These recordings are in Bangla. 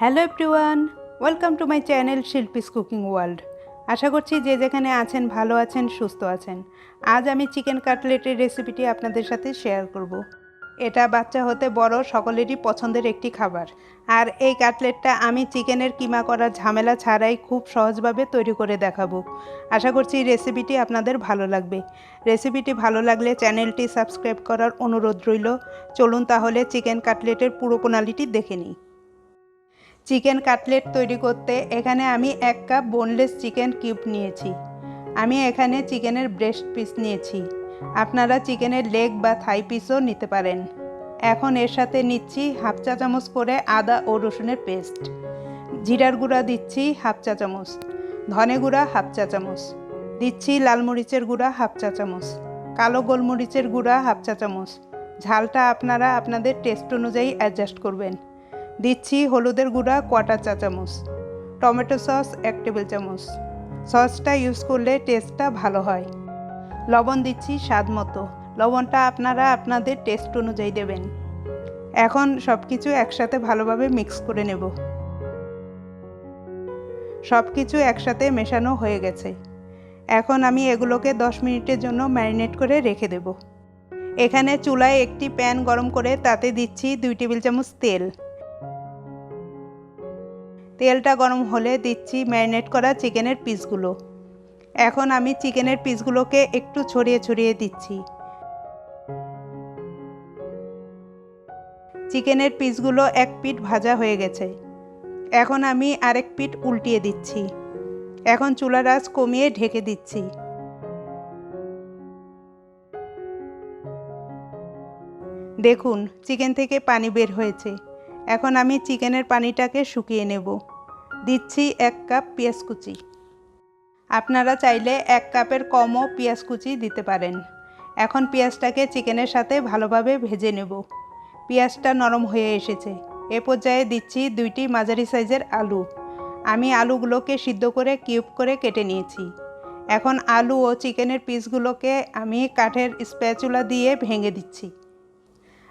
Hello everyone, welcome to my channel Shilpi's cooking world. আশা করছি যে যেখানে আছেন ভালো আছেন, সুস্থ আছেন। আজ আমি চিকেন কাটলেটের রেসিপিটি আপনাদের সাথে শেয়ার করব। এটা বাচ্চা হতে বড় সকলেরই পছন্দের একটি খাবার। আর এই কাটলেটটা আমি চিকেনের কিমা করার ঝামেলা ছাড়াই খুব সহজভাবে তৈরি করে দেখাবো। আশা করছি রেসিপিটি আপনাদের ভালো লাগবে। রেসিপিটি ভালো লাগলে চ্যানেলটি সাবস্ক্রাইব করার অনুরোধ রইল। চলুন তাহলে চিকেন কাটলেটের পুরো প্রণালীটি দেখে নিই। চিকেন কাটলেট তৈরি করতে এখানে আমি 1 কাপ বোনলেস চিকেন কিউব নিয়েছি। আমি এখানে চিকেনের ব্রেস্ট পিস নিয়েছি। আপনারা চিকেনের লেগ বা থাই পিসও নিতে পারেন। এখন এর সাথে নিচ্ছি হাফ চা চামচ করে আদা ও রসুনের পেস্ট। জিরার গুঁড়া দিচ্ছি হাফ চা চামচ, ধনে গুঁড়া হাফ চা চামচ, দিচ্ছি লাল মরিচের গুঁড়া হাফ চা চামচ, কালো গোলমরিচের গুঁড়া হাফ চা চামচ। ঝালটা আপনারা আপনাদের টেস্ট অনুযায়ী অ্যাডজাস্ট করবেন। দিচ্ছি হলুদের গুঁড়া কোয়ার্টার চা চামচ, টমেটো সস 1 টেবিল চামচ। সসটা ইউজ করলে টেস্টটা ভালো হয়। লবণ দিচ্ছি স্বাদ মতো। লবণটা আপনারা আপনাদের টেস্ট অনুযায়ী দেবেন। এখন সব কিছু একসাথে ভালোভাবে মিক্স করে নেব। সব কিছু একসাথে মেশানো হয়ে গেছে। এখন আমি এগুলোকে 10 মিনিটের জন্য ম্যারিনেট করে রেখে দেব। এখানে চুলায় একটি প্যান গরম করে তাতে দিচ্ছি 2 টেবিল চামচ তেল। তেলটা গরম হলে দিচ্ছি ম্যারিনেট করা চিকেনের পিসগুলো। এখন আমি চিকেনের পিসগুলোকে একটু ছড়িয়ে ছড়িয়ে দিচ্ছি। চিকেনের পিসগুলো এক পিঠ ভাজা হয়ে গেছে। এখন আমি আরেক পিঠ উল্টিয়ে দিচ্ছি। এখন চুলার আঁচ কমিয়ে ঢেকে দিচ্ছি। দেখুন চিকেন থেকে পানি বের হয়েছে। এখন আমি চিকেনের পানিটাকে শুকিয়ে নেব। দিচ্ছি 1 কাপ পেঁয়াজ কুচি। আপনারা চাইলে 1 কাপের কমও পেঁয়াজ কুচি দিতে পারেন। এখন পেঁয়াজটাকে চিকেনের সাথে ভালোভাবে ভেজে নেব। পেঁয়াজটা নরম হয়ে এসেছে। এ পর্যায়ে দিচ্ছি 2টি মাঝারি সাইজের আলু। আমি আলুগুলোকে সিদ্ধ করে কিউব করে কেটে নিয়েছি। এখন আলু ও চিকেনের পিসগুলোকে আমি কাঠের স্প্যাচুলা দিয়ে ভেঙে দিচ্ছি।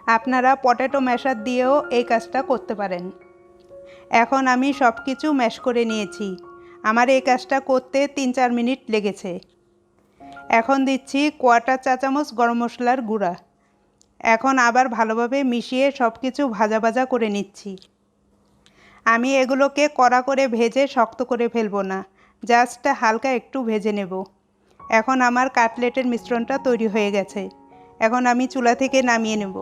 আপনারা পটেটো ম্যাশার দিয়েও এই কাজটা করতে পারেন। এখন আমি সব কিছু ম্যাশ করে নিয়েছি। আমার এই কাজটা করতে 3-4 মিনিট লেগেছে। এখন দিচ্ছি কোয়ার্টার চা চামচ গরম মশলার গুঁড়া। এখন আবার ভালোভাবে মিশিয়ে সব কিছু ভাজা ভাজা করে নিচ্ছি। আমি এগুলোকে কড়া করে ভেজে শক্ত করে ফেলবো না, জাস্ট হালকা একটু ভেজে নেব। এখন আমার কাটলেটের মিশ্রণটা তৈরি হয়ে গেছে। এখন আমি চুলা থেকে নামিয়ে নেব।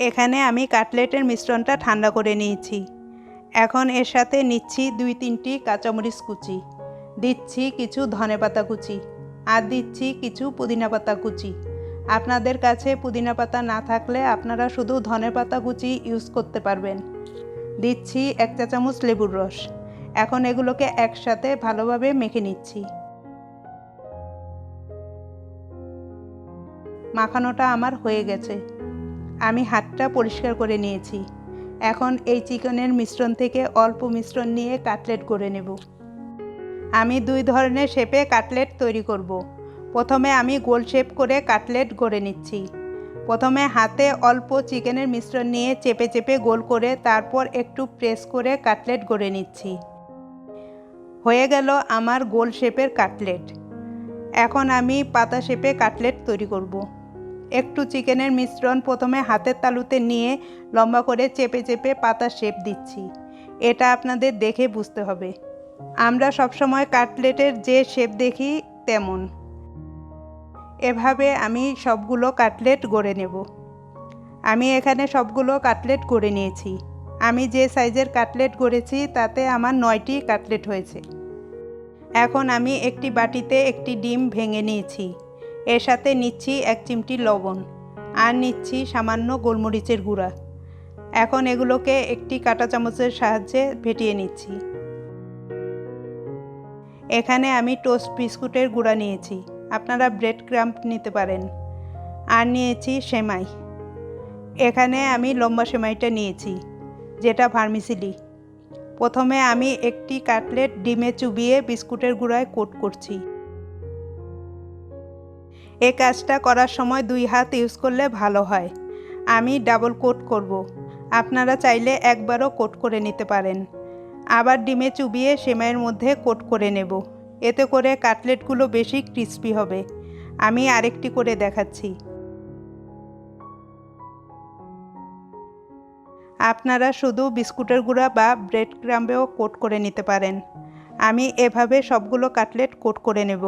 এখানে আমি কাটলেটের মিশ্রণটা ঠান্ডা করে নিয়েছি। এখন এর সাথে নিচ্ছি 2-3টি কাঁচামরিচ কুচি, দিচ্ছি কিছু ধনেপাতা কুচি, আর দিচ্ছি কিছু পুদিনা পাতা কুচি। আপনাদের কাছে পুদিনা পাতা না থাকলে আপনারা শুধু ধনেপাতা কুচি ইউজ করতে পারবেন। দিচ্ছি 1 চা চামচ লেবুর রস। এখন এগুলোকে একসাথে ভালোভাবে মেখে নিচ্ছি। মাখানোটা আমার হয়ে গেছে। আমি হাতটা পরিষ্কার করে নিয়েছি। এখন এই চিকেনের মিশ্রণ থেকে অল্প মিশ্রণ নিয়ে কাটলেট করে নেব। আমি 2 ধরনের শেপে কাটলেট তৈরি করব। প্রথমে আমি গোল শেপ করে কাটলেট গড়ে নিচ্ছি। প্রথমে হাতে অল্প চিকেনের মিশ্রণ নিয়ে চেপে চেপে গোল করে তারপর একটু প্রেস করে কাটলেট গড়ে নিচ্ছি। হয়ে গেল আমার গোল শেপের কাটলেট। এখন আমি পাতা শেপে কাটলেট তৈরি করব। একটু চিকেনের মিশ্রণ প্রথমে হাতের তালুতে নিয়ে লম্বা করে চেপে চেপে পাতা শেপ দিচ্ছি। এটা আপনাদের দেখে বুঝতে হবে। আমরা সবসময় কাটলেটের যে শেপ দেখি তেমন। এভাবে আমি সবগুলো কাটলেট গড়ে নেব। আমি এখানে সবগুলো কাটলেট গড়ে নিয়েছি। আমি যে সাইজের কাটলেট গড়েছি তাতে আমার 9টি কাটলেট হয়েছে। এখন আমি একটি বাটিতে একটি ডিম ভেঙে নিয়েছি। এর সাথে নিচ্ছি 1 চিমটি লবণ, আর নিচ্ছি সামান্য গোলমরিচের গুঁড়া। এখন এগুলোকে একটি কাঁটা চামচের সাহায্যে ফেটিয়ে নিচ্ছি। এখানে আমি টোস্ট বিস্কুটের গুঁড়া নিয়েছি। আপনারা ব্রেড ক্রাম্ব নিতে পারেন। আর নিয়েছি সেমাই। এখানে আমি লম্বা সেমাইটা নিয়েছি, যেটা ভার্মিসেলি। প্রথমে আমি একটি কাটলেট ডিমে চুবিয়ে বিস্কুটের গুঁড়ায় কোট করছি। এই কাজটা করার সময় 2 হাত ইউজ করলে ভালো হয়। আমি ডাবল কোট করব। আপনারা চাইলে একবারও কোট করে নিতে পারেন। আবার ডিমে চুবিয়ে সেমাইয়ের মধ্যে কোট করে নেব। এতে করে কাটলেটগুলো বেশি ক্রিস্পি হবে। আমি আরেকটি করে দেখাচ্ছি। আপনারা শুধু বিস্কুটের গুঁড়া বা ব্রেড ক্রাম্বেও কোট করে নিতে পারেন। আমি এভাবে সবগুলো কাটলেট কোট করে নেব।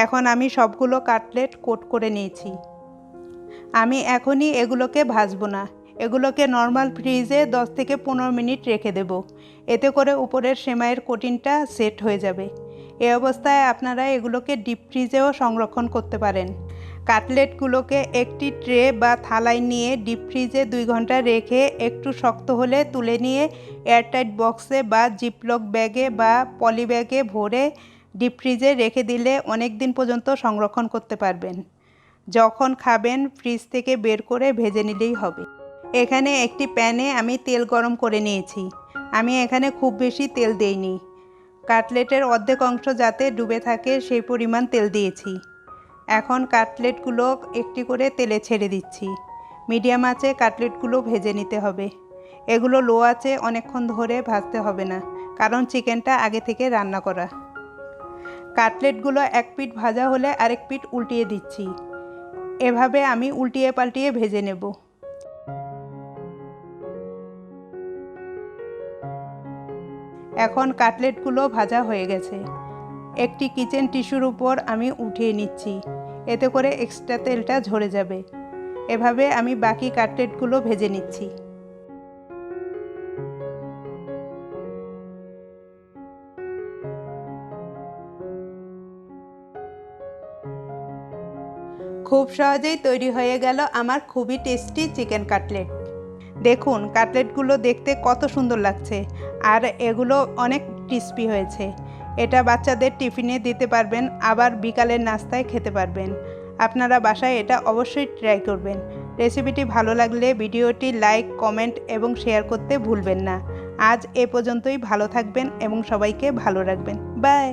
এখন আমি সবগুলো কাটলেট কোট করে নিয়েছি। আমি এখনই এগুলোকে ভাজবো না, এগুলোকে নর্মাল ফ্রিজে 10 থেকে 15 মিনিট রেখে দেব। এতে করে উপরের সেমাইয়ের কোটিংটা সেট হয়ে যাবে। এই অবস্থায় আপনারা এগুলোকে ডিপ ফ্রিজেও সংরক্ষণ করতে পারেন। কাটলেটগুলোকে একটি ট্রে বা থালায় নিয়ে ডিপ ফ্রিজে 2 ঘন্টা রেখে একটু শক্ত হলে তুলে নিয়ে এয়ারটাইট বক্সে বা জিপলক ব্যাগে বা পলি ব্যাগে ভরে ডিপ ফ্রিজে রেখে দিলে অনেক দিন পর্যন্ত সংরক্ষণ করতে পারবেন। যখন খাবেন ফ্রিজ থেকে বের করে ভেজে নিলেই হবে। এখানে একটি প্যানে আমি তেল গরম করে নিয়েছি। আমি এখানে খুব বেশি তেল দেইনি, কাটলেটের অর্ধেক অংশ যাতে ডুবে থাকে সেই পরিমাণ তেল দিয়েছি। এখন কাটলেটগুলো একটি করে তেলে ছেড়ে দিচ্ছি। মিডিয়াম আঁচে কাটলেটগুলো ভেজে নিতে হবে। এগুলো লো আঁচে অনেকক্ষণ ধরে ভাজতে হবে না, কারণ চিকেনটা আগে থেকে রান্না করা। কাটলেটগুলো এক পিঠ ভাজা হলে আরেক পিঠ উল্টিয়ে দিচ্ছি। এভাবে আমি উল্টিয়ে পাল্টিয়ে ভেজে নেব। এখন কাটলেটগুলো ভাজা হয়ে গেছে। একটি কিচেন টিস্যুর উপর আমি উঠিয়ে নিচ্ছি, এতে করে এক্সট্রা তেলটা ঝরে যাবে। এভাবে আমি বাকি কাটলেটগুলো ভেজে নিচ্ছি। খুব সহজেই তৈরি হয়ে গেল আমার খুবই টেস্টি চিকেন কাটলেট। দেখুন কাটলেটগুলো দেখতে কত সুন্দর লাগছে, আর এগুলো অনেক ক্রিস্পি হয়েছে। এটা বাচ্চাদের টিফিনে দিতে পারবেন, আবার বিকালের নাস্তায় খেতে পারবেন। আপনারা বাসায় এটা অবশ্যই ট্রাই করবেন। রেসিপিটি ভালো লাগলে ভিডিওটি লাইক, কমেন্ট এবং শেয়ার করতে ভুলবেন না। আজ এ পর্যন্তই। ভালো থাকবেন এবং সবাইকে ভালো রাখবেন। বাই।